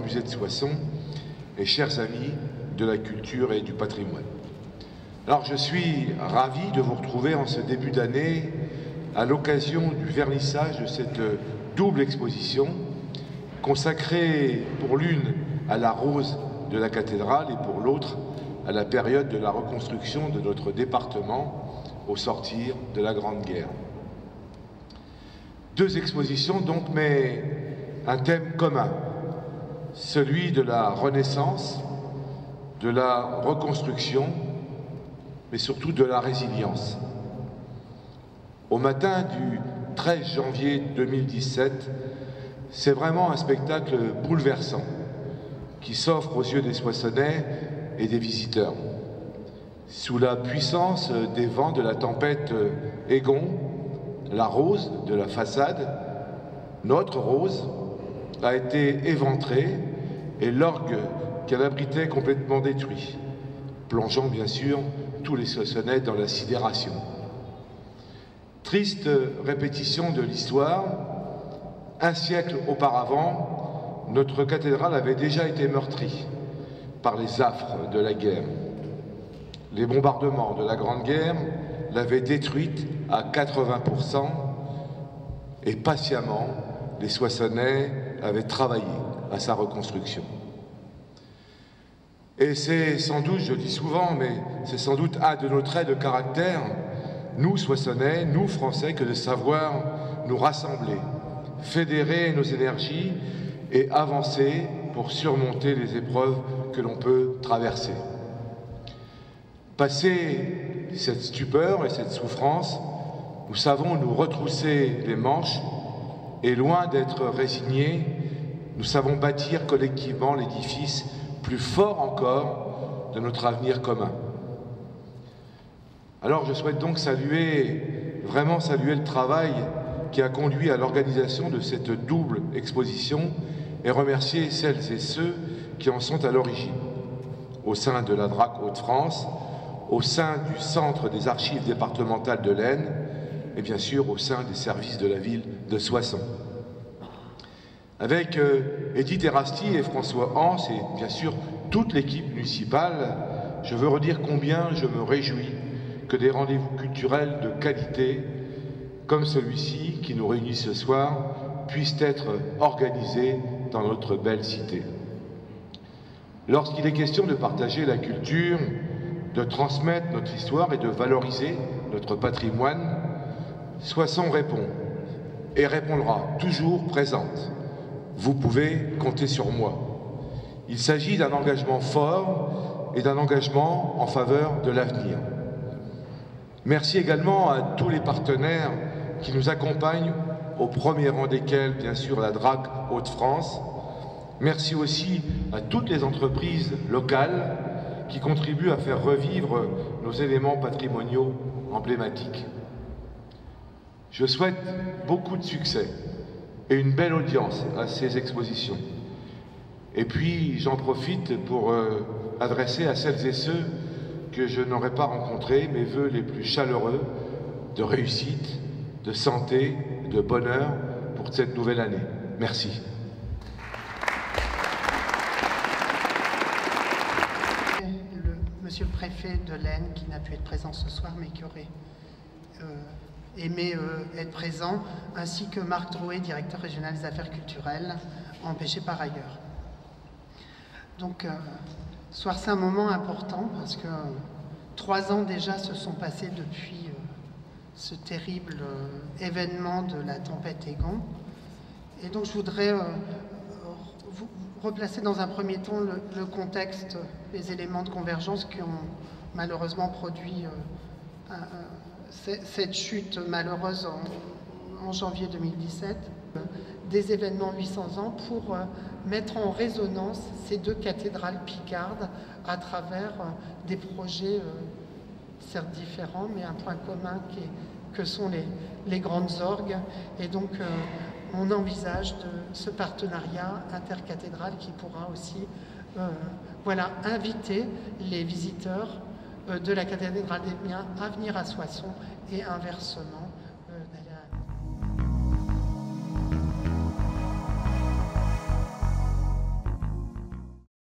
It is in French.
musée de Soissons et chers amis de la culture et du patrimoine. Alors je suis ravi de vous retrouver en ce début d'année à l'occasion du vernissage de cette double exposition consacrée pour l'une à la rose de la cathédrale et pour l'autre à la période de la reconstruction de notre département au sortir de la Grande Guerre. Deux expositions donc, mais un thème commun, celui de la Renaissance, de la reconstruction, mais surtout de la résilience. Au matin du 13 janvier 2017, c'est vraiment un spectacle bouleversant qui s'offre aux yeux des Soissonnais et des visiteurs. Sous la puissance des vents de la tempête Egon, la rose de la façade, notre rose, a été éventrée et l'orgue qu'elle abritait complètement détruit, plongeant bien sûr tous les Soissonnais dans la sidération. Triste répétition de l'histoire, un siècle auparavant, notre cathédrale avait déjà été meurtrie par les affres de la guerre. Les bombardements de la Grande Guerre l'avaient détruite à 80% et patiemment, les Soissonnais avaient travaillé à sa reconstruction. Et c'est sans doute, je le dis souvent, mais c'est sans doute un de nos traits de caractère, nous Soissonnais, nous Français, que de savoir nous rassembler, fédérer nos énergies et avancer pour surmonter les épreuves que l'on peut traverser. Passé cette stupeur et cette souffrance, nous savons nous retrousser les manches et loin d'être résignés, nous savons bâtir collectivement l'édifice plus fort encore de notre avenir commun. Alors je souhaite donc vraiment saluer le travail qui a conduit à l'organisation de cette double exposition et remercier celles et ceux qui en sont à l'origine, au sein de la DRAC Hauts-de-France, au sein du Centre des archives départementales de l'Aisne et bien sûr au sein des services de la ville de Soissons. Avec Edith Erasti et François Hans et bien sûr toute l'équipe municipale, je veux redire combien je me réjouis que des rendez-vous culturels de qualité comme celui-ci qui nous réunit ce soir puissent être organisés dans notre belle cité. Lorsqu'il est question de partager la culture, de transmettre notre histoire et de valoriser notre patrimoine, Soissons répond et répondra toujours présente. Vous pouvez compter sur moi. Il s'agit d'un engagement fort et d'un engagement en faveur de l'avenir. Merci également à tous les partenaires qui nous accompagnent, au premier rang desquels, bien sûr, la DRAC Hauts-de-France. Merci aussi à toutes les entreprises locales qui contribuent à faire revivre nos éléments patrimoniaux emblématiques. Je souhaite beaucoup de succès et une belle audience à ces expositions. Et puis, j'en profite pour adresser à celles et ceux que je n'aurais pas rencontrés mes vœux les plus chaleureux de réussite, de santé, de bonheur pour cette nouvelle année. Merci. Monsieur le préfet de l'Aisne, qui n'a pu être présent ce soir, mais qui aurait aimé être présent, ainsi que Marc Drouet, directeur régional des affaires culturelles, empêché par ailleurs. Donc, ce soir, c'est un moment important parce que 3 ans déjà se sont passés depuis ce terrible événement de la tempête Egon. Et donc, je voudrais vous replacer dans un premier temps le contexte, les éléments de convergence qui ont malheureusement produit cette chute malheureuse en janvier 2017, des événements 800 ans pour mettre en résonance ces deux cathédrales picardes à travers des projets certes différents, mais un point commun que sont les grandes orgues. Et donc on envisage ce partenariat intercathédral qui pourra aussi inviter les visiteurs de la cathédrale d'Amiens à venir à Soissons et inversement